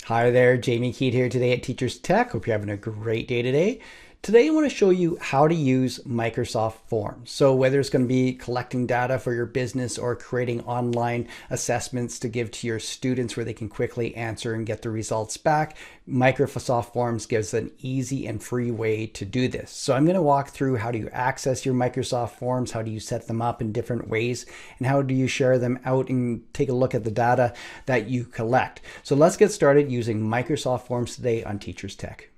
Hi there, Jamie Keat here today at Teachers Tech. Hope you're having a great day today. Today I want to show you how to use Microsoft Forms. So whether it's going to be collecting data for your business or creating online assessments to give to your students where they can quickly answer and get the results back, Microsoft Forms gives an easy and free way to do this. So I'm going to walk through how do you access your Microsoft Forms, how do you set them up in different ways, and how do you share them out and take a look at the data that you collect. So let's get started using Microsoft Forms today on Teachers Tech.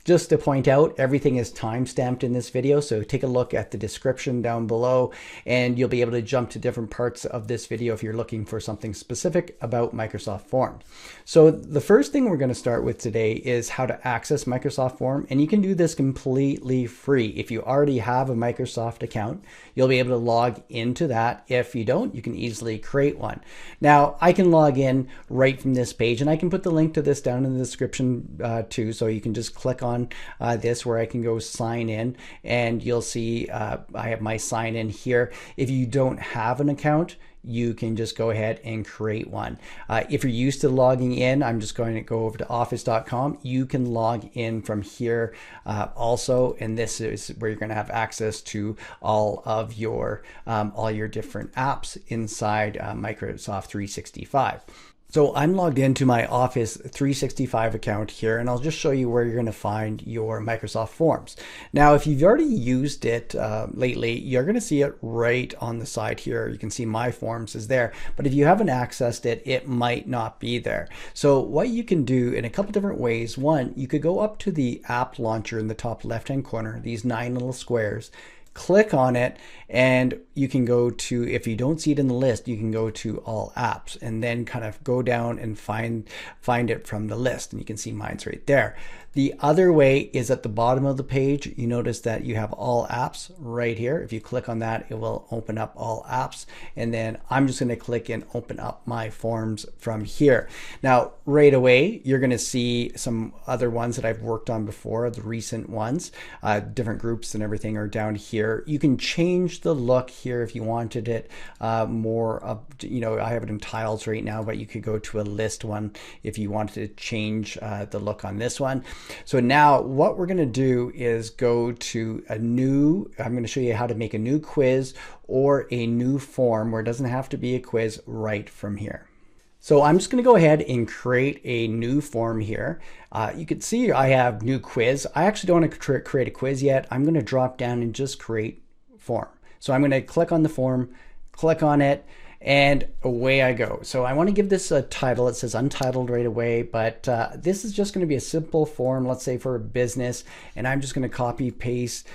Just to point out, everything is time-stamped in this video, so take a look at the description down below and you'll be able to jump to different parts of this video if you're looking for something specific about Microsoft Forms. So the first thing we're going to start with today is how to access Microsoft Forms, and you can do this completely free. If you already have a Microsoft account, you'll be able to log into that. If you don't, you can easily create one. Now, I can log in right from this page, and I can put the link to this down in the description too, so you can just click on this where I can go sign in, and you'll see I have my sign in here. If you don't have an account, you can just go ahead and create one. If you're used to logging in, I'm just going to go over to office.com. You can log in from here also, and this is where you're going to have access to all of your different apps inside Microsoft 365. So I'm logged into my Office 365 account here, and I'll just show you where you're going to find your Microsoft Forms. Now, if you've already used it lately, you're going to see it right on the side here. You can see My Forms is there, but if you haven't accessed it, it might not be there. So what you can do in a couple different ways. One, you could go up to the app launcher in the top left-hand corner, these 9 little squares, click on it, and you can go to, if you don't see it in the list, you can go to all apps and then kind of go down and find it from the list, and you can see mine's right there. The other way is at the bottom of the page. You notice that you have all apps right here. If you click on that, it will open up all apps, and then I'm just going to click and open up my forms from here. Now right away you're going to see some other ones that I've worked on before, the recent ones, different groups and everything are down here. You can change the look here if you wanted it more of, I have it in tiles right now, but you could go to a list one if you wanted to change the look on this one. So now what we're going to do is go to I'm going to show you how to make a new quiz or a new form where it doesn't have to be a quiz right from here. So I'm just going to go ahead and create a new form here. You can see I have new quiz. I actually don't want to create a quiz yet. I'm going to drop down and just create form. So I'm going to click on the form, click on it, and away I go. So I want to give this a title. It says untitled right away, but this is just going to be a simple form, let's say for a business, and I'm just going to copy paste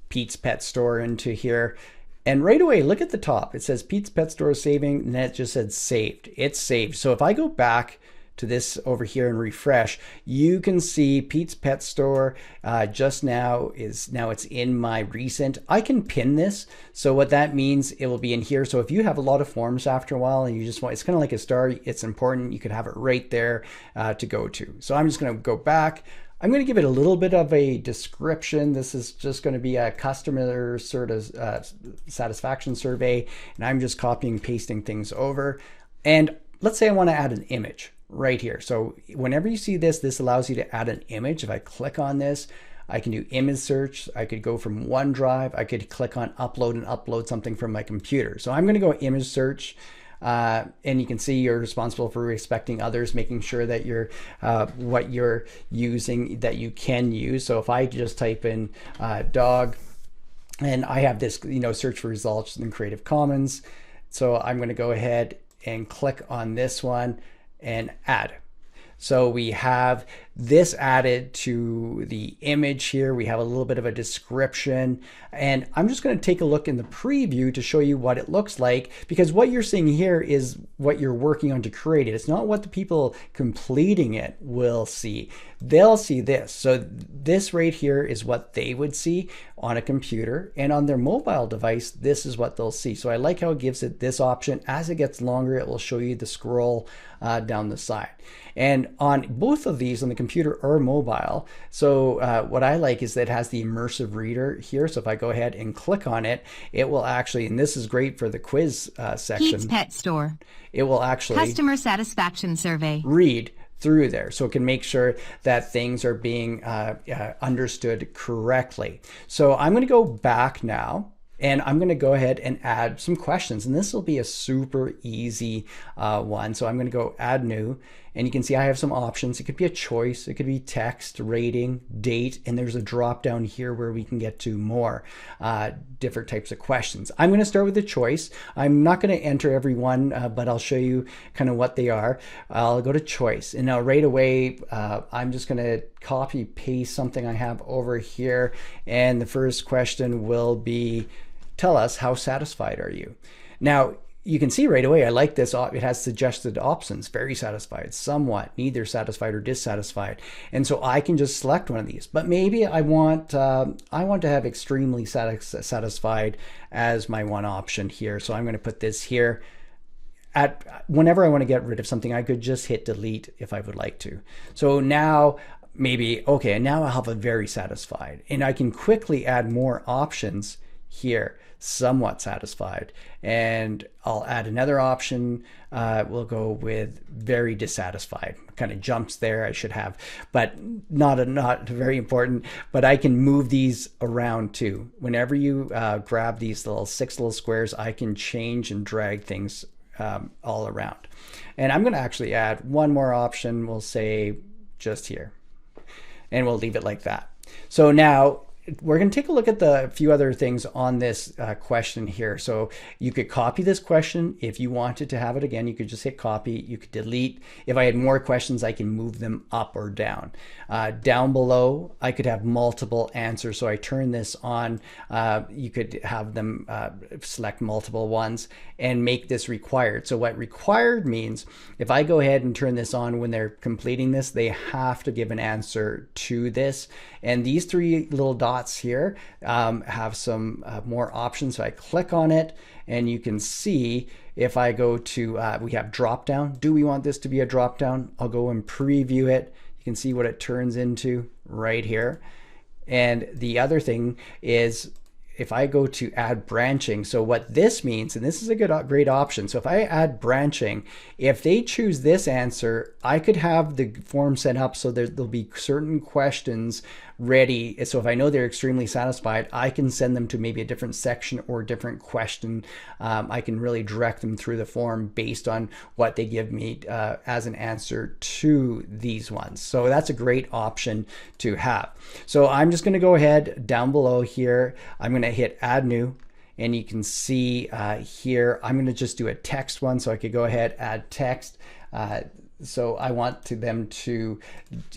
Pete's Pet Store into here. And right away, look at the top. It says Pete's Pet Store is saving, and then it just said saved. It's saved. So if I go back to this over here and refresh, you can see Pete's Pet Store just now it's in my recent. I can pin this, so what that means, it will be in here. So if you have a lot of forms after a while and you just want, it's kind of like a star, it's important, you could have it right there to go to. So I'm just going to go back. I'm going to give it a little bit of a description. This is just going to be a customer sort of satisfaction survey, and I'm just copying and pasting things over. And let's say I want to add an image right here. So whenever you see this, this allows you to add an image. If I click on this, I can do image search. I could go from OneDrive. I could click on upload and upload something from my computer. So I'm going to go image search. And you can see you're responsible for respecting others, making sure that you're what you're using that you can use. So if I just type in dog, and I have this, search for results in Creative Commons. So I'm going to go ahead and click on this one and add. So we have this added to the image here. We have a little bit of a description, and I'm just going to take a look in the preview to show you what it looks like, because what you're seeing here is what you're working on to create it. It's not what the people completing it will see. They'll see this. So this right here is what they would see on a computer, and on their mobile device, this is what they'll see. So I like how it gives it this option. As it gets longer, it will show you the scroll down the side. And on both of these, on the computer or mobile, so what I like is that it has the immersive reader here. So if I go ahead and click on it, it will actually, and this is great for the quiz section. Pete's Pet Store. It will actually Customer satisfaction survey. read through there, so it can make sure that things are being understood correctly. So I'm going to go back now, and I'm going to go ahead and add some questions, and this will be a super easy one. So I'm going to go add new, and you can see I have some options. It could be a choice, it could be text, rating, date, and there's a drop down here where we can get to more different types of questions. I'm going to start with the choice. I'm not going to enter every one, but I'll show you kind of what they are. I'll go to choice, and now right away I'm just going to copy paste something I have over here, and the first question will be, tell us, how satisfied are you? Now, you can see right away, I like this. It has suggested options: very satisfied, somewhat, neither satisfied, or dissatisfied. And so I can just select one of these. But maybe I want to have extremely satisfied as my one option here. So I'm going to put this here. Whenever I want to get rid of something, I could just hit delete if I would like to. So now maybe, okay, now I'll have a very satisfied. And I can quickly add more options here. Somewhat satisfied, and I'll add another option. We'll go with very dissatisfied. Kind of jumps there, I should have, but not very important. But I can move these around too. Whenever you grab these six little squares, I can change and drag things all around. And I'm going to actually add one more option. We'll say just here, and we'll leave it like that. So now we're going to take a look at the few other things on this question here. So you could copy this question. If you wanted to have it again, you could just hit copy. You could delete. If I had more questions, I can move them up or down. Down below, I could have multiple answers. So I turn this on. You could have them select multiple ones and make this required. So what required means, if I go ahead and turn this on when they're completing this, they have to give an answer to this. And these three little dots here have some more options. So I click on it, and you can see if I go to, we have drop down. Do we want this to be a drop down? I'll go and preview it. You can see what it turns into right here. And the other thing is, if I go to add branching, so what this means, and this is a great option. So if I add branching, if they choose this answer, I could have the form set up so there'll be certain questions ready. So if I know they're extremely satisfied, I can send them to maybe a different section or a different question. I can really direct them through the form based on what they give me as an answer to these ones. So that's a great option to have. So I'm just going to go ahead down below here. I'm going to hit add new, and you can see here I'm going to just do a text one. So I could go ahead, add text. So I want them to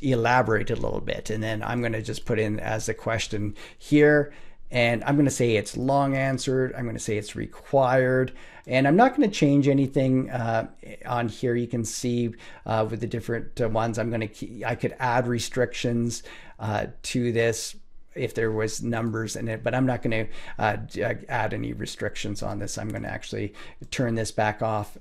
elaborate a little bit, and then I'm going to just put in as a question here, and I'm going to say it's long answered. I'm going to say it's required, and I'm not going to change anything on here. You can see with the different ones, I could add restrictions to this if there was numbers in it, but I'm not going to add any restrictions on this. I'm going to actually turn this back off.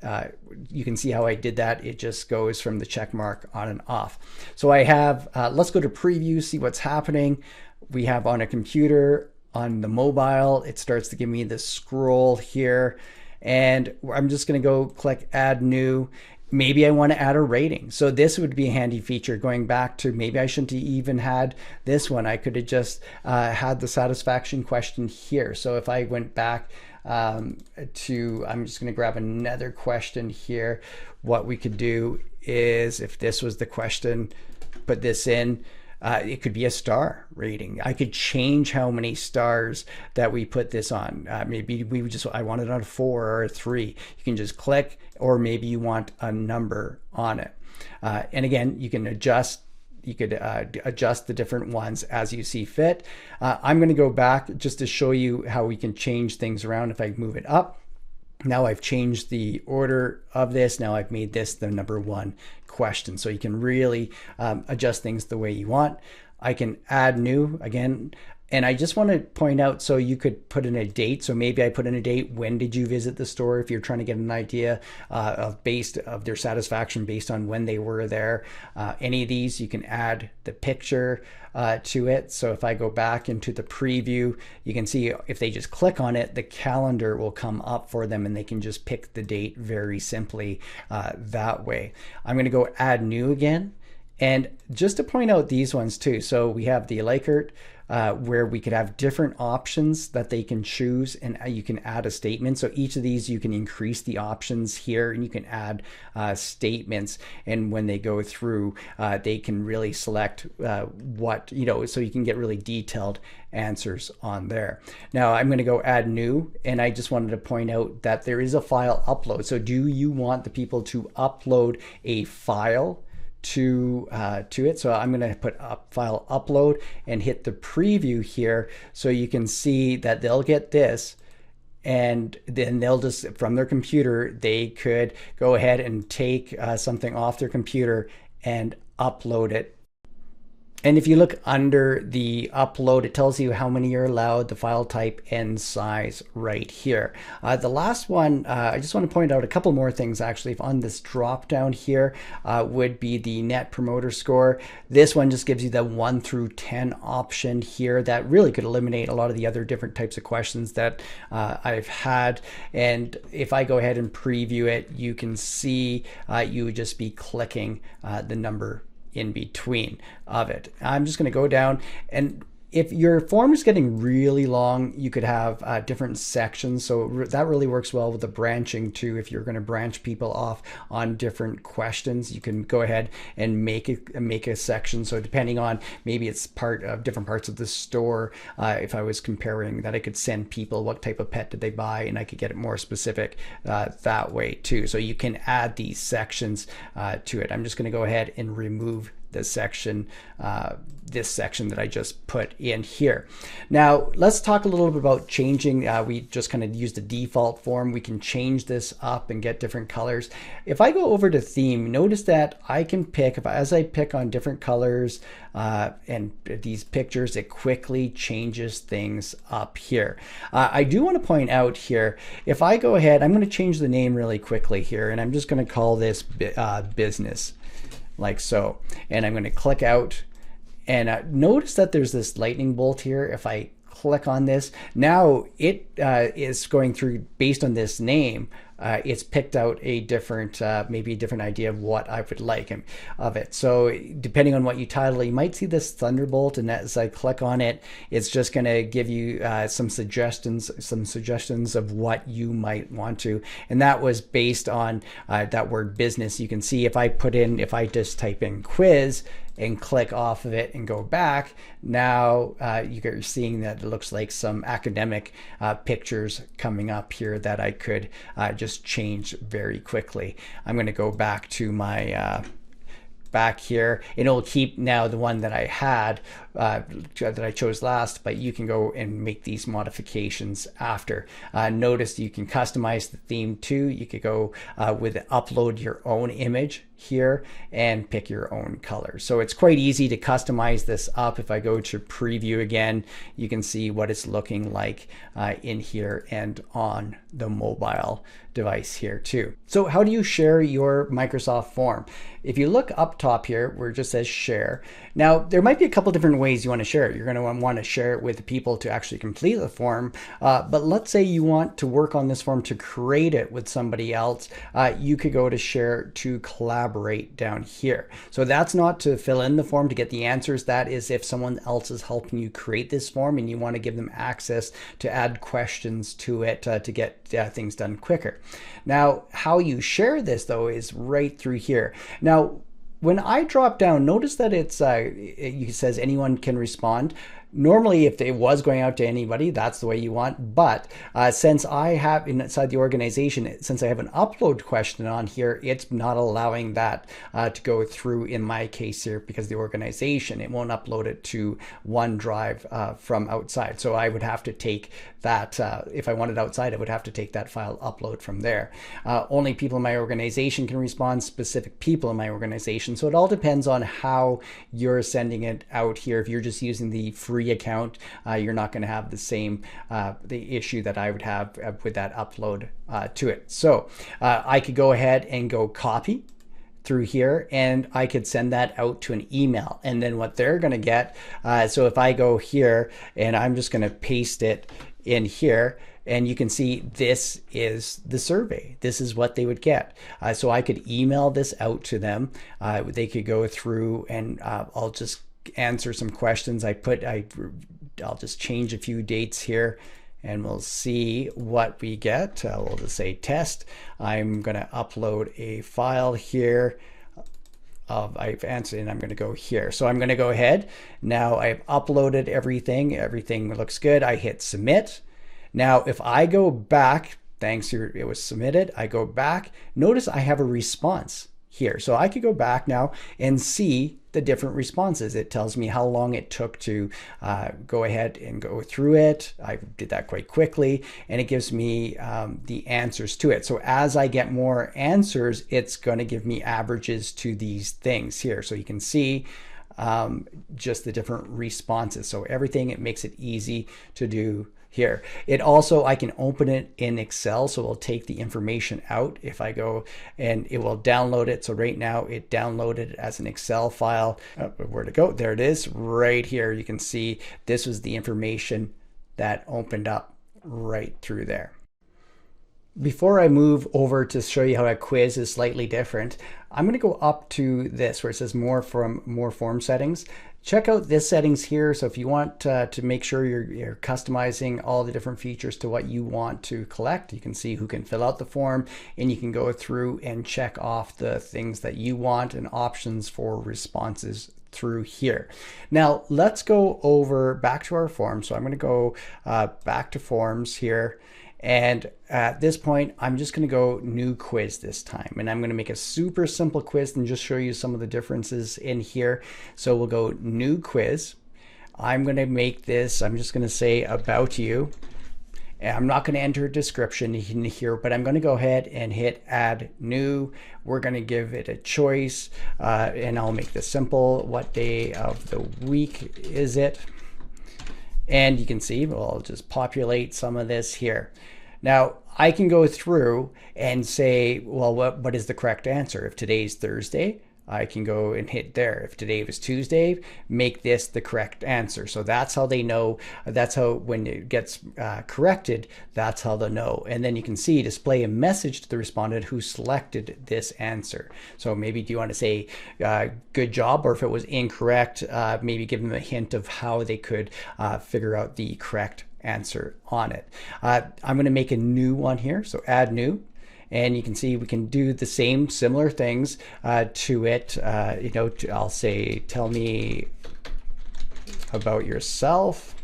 You can see how I did that. It just goes from the check mark on and off. So I have, let's go to preview, see what's happening. We have on a computer, on the mobile, it starts to give me this scroll here, and I'm just going to go click add new. Maybe I want to add a rating. So this would be a handy feature. Going back to, maybe I shouldn't have even had this one. I could have just had the satisfaction question here. So if I went back I'm just going to grab another question here. What we could do is, if this was the question, put this in. It could be a star rating. I could change how many stars that we put this on. Maybe I want it on a 4 or a 3. You can just click, or maybe you want a number on it. And again, you can adjust. You could adjust the different ones as you see fit. I'm going to go back just to show you how we can change things around. If I move it up, now I've changed the order of this. Now I've made this the number 1 question. So you can really adjust things the way you want. I can add new again. And I just want to point out, so you could put in a date. So maybe I put in a date. When did you visit the store? If you're trying to get an idea of their satisfaction based on when they were there. Any of these, you can add the picture to it. So if I go back into the preview, you can see if they just click on it, the calendar will come up for them and they can just pick the date very simply that way. I'm going to go add new again. And just to point out these ones too, so we have the Likert, where we could have different options that they can choose, and you can add a statement. So each of these, you can increase the options here, and you can add statements. And when they go through, they can really select what, so you can get really detailed answers on there. Now I'm going to go add new, and I just wanted to point out that there is a file upload. So do you want the people to upload a file to it? So I'm going to put file upload and hit the preview here, so you can see that they'll get this, and then they'll just, from their computer, they could go ahead and take something off their computer and upload it. And if you look under the upload, it tells you how many you're allowed, the file type and size right here. The last one, I just want to point out a couple more things actually on this drop down here, would be the Net Promoter Score. This one just gives you the 1 through 10 option here. That really could eliminate a lot of the other different types of questions that I've had. And if I go ahead and preview it, you can see you would just be clicking the number in between of it. I'm just going to go down, and if your form is getting really long, you could have different sections. So that really works well with the branching too. If you're going to branch people off on different questions, you can go ahead and make a section. So depending on, maybe it's part of different parts of the store. If I was comparing that, I could send people what type of pet did they buy, and I could get it more specific that way too. So you can add these sections to it. I'm just going to go ahead and remove this section that I just put in here. Now let's talk a little bit about changing. We just kind of used the default form. We can change this up and get different colors. If I go over to theme, notice that I can pick, as I pick on different colors and these pictures, it quickly changes things up here. I do want to point out here, if I go ahead, I'm going to change the name really quickly here, and I'm just going to call this business, like so. And I'm going to click out, and notice that there's this lightning bolt here. If I click on this, now it is going through based on this name. It's picked out a different, maybe a different idea of what I would like of it. So depending on what you title, you might see this Thunderbolt, and as I click on it, it's just going to give you some suggestions of what you might want to. And that was based on that word business. You can see if I just type in quiz and click off of it and go back, now you're seeing that it looks like some academic pictures coming up here that I could just change very quickly. I'm going to go back to my back here, and it'll keep now the one that I had that I chose last, but you can go and make these modifications after. Notice you can customize the theme too. You could go with upload your own image here and pick your own color. So it's quite easy to customize this up. If I go to preview again, you can see what it's looking like in here and on the mobile device here too. So how do you share your Microsoft form? If you look up top here where it just says share, now there might be a couple different ways you want to share it. You're going to want to share it with people to actually complete the form, but let's say you want to work on this form to create it with somebody else. You could go to share to collaborate down here. So that's not to fill in the form to get the answers. That is if someone else is helping you create this form and you want to give them access to add questions to it to get things done quicker. Now, how you share this though is right through here. Now, when I drop down, notice that it says anyone can respond. Normally, if it was going out to anybody, that's the way you want. But since I have inside the organization, since I have an upload question on here, it's not allowing that to go through in my case here because the organization, it won't upload it to OneDrive from outside. So I would have to take that, if I wanted outside, I would have to take that file upload from there. Only people in my organization can respond, specific people in my organization. So it all depends on how you're sending it out here. If you're just using the free free account, you're not going to have the same the issue that I would have with that upload to it. So I could go ahead and go copy through here, and I could send that out to an email, and then what they're going to get, so if I go here and I'm just going to paste it in here, and you can see this is the survey. This is what they would get. So I could email this out to them. They could go through, and I'll just answer some questions. I'll just change a few dates here, and we'll see what we get. We'll just say test. I'm going to upload a file here. I've answered, and I'm going to go here. So I'm going to go ahead. Now I've uploaded everything. Everything looks good. I hit submit. Now, if I go back, thanks, it was submitted. I go back. Notice I have a response here. So I could go back now and see the different responses. It tells me how long it took to go ahead and go through it. I did that quite quickly, and it gives me the answers to it. So as I get more answers, it's going to give me averages to these things here. So you can see just the different responses. So everything, it makes it easy to do here. It also, I can open it in Excel, so it'll take the information out. If I go, and it will download it. So right now it downloaded it as an Excel file. Where'd it go? There it is right here. You can see this was the information that opened up right through there. Before I move over to show you how a quiz is slightly different, I'm going to go up to this where it says more form settings. Check out this settings here. So if you want to make sure you're customizing all the different features to what you want to collect, you can see who can fill out the form, and you can go through and check off the things that you want and options for responses through here. Now let's go over back to our form. So I'm going to go back to forms here. And at this point, I'm just going to go new quiz this time. And I'm going to make a super simple quiz and just show you some of the differences in here. So we'll go new quiz. I'm going to make this, I'm just going to say about you. And I'm not going to enter a description in here, but I'm going to go ahead and hit add new. We're going to give it a choice, and I'll make this simple. What day of the week is it? And you can see, well, I'll just populate some of this here. Now, I can go through and say, well, what is the correct answer? If today's Thursday, I can go and hit there. If today was Tuesday, make this the correct answer. So that's how they know. That's how, when it gets corrected, that's how they'll know. And then you can see display a message to the respondent who selected this answer. So maybe do you want to say good job, or if it was incorrect, maybe give them a hint of how they could figure out the correct answer on it. I'm going to make a new one here. So add new. And you can see we can do the same similar things to it. I'll say, tell me about yourself.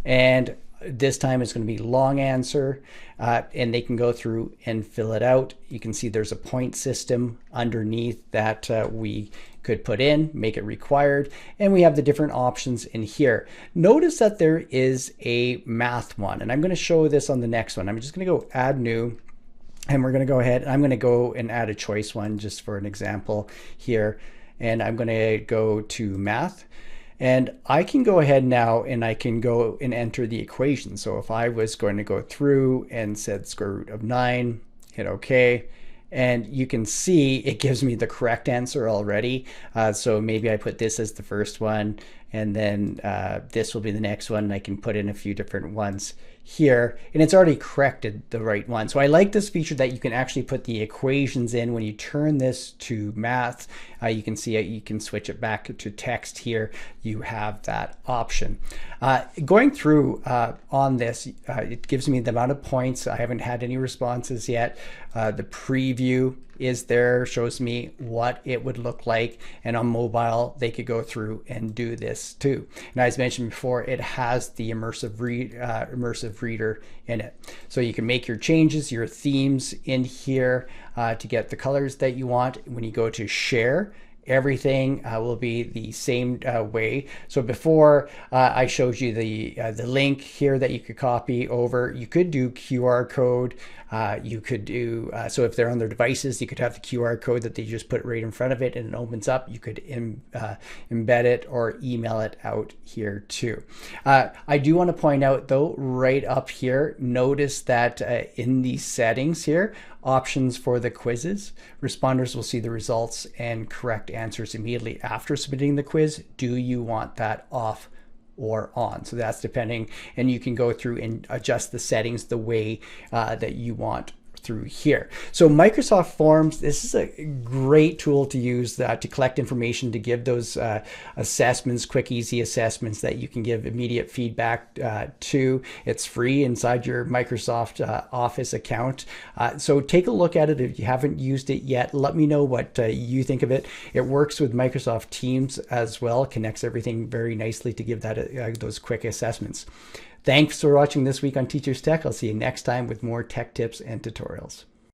And this time it's going to be long answer, and they can go through and fill it out. You can see there's a point system underneath that we could put in, make it required, and we have the different options in here. Notice that there is a math one, and I'm going to show this on the next one. I'm just going to go add new, and we're going to go ahead, and I'm going to go and add a choice one just for an example here, and I'm going to go to math. And I can go ahead now and I can go and enter the equation. So if I was going to go through and said square root of 9, hit OK, and you can see it gives me the correct answer already. So maybe I put this as the first one, and then this will be the next one. And I can put in a few different ones here, and it's already corrected the right one. So I like this feature that you can actually put the equations in. When you turn this to math, you can see it, you can switch it back to text here. You have that option. Going through on this, it gives me the amount of points. I haven't had any responses yet. The preview is there, shows me what it would look like, and on mobile they could go through and do this too. And as mentioned before, it has the immersive reader in it, so you can make your changes, your themes in here to get the colors that you want. When you go to share, everything will be the same way. So before I showed you the link here that you could copy over. You could do QR code. You could do, so if they're on their devices, you could have the QR code that they just put right in front of it and it opens up. You could embed it or email it out here too. I do want to point out though, right up here, notice that in the settings here, options for the quizzes, responders will see the results and correct answers immediately after submitting the quiz. Do you want that off or on? So that's depending, and you can go through and adjust the settings the way that you want through here. So Microsoft Forms, this is a great tool to use to collect information, to give those assessments, quick, easy assessments that you can give immediate feedback to. It's free inside your Microsoft Office account. So take a look at it if you haven't used it yet. Let me know what you think of it. It works with Microsoft Teams as well, connects everything very nicely to give that those quick assessments. Thanks for watching this week on Teachers Tech. I'll see you next time with more tech tips and tutorials.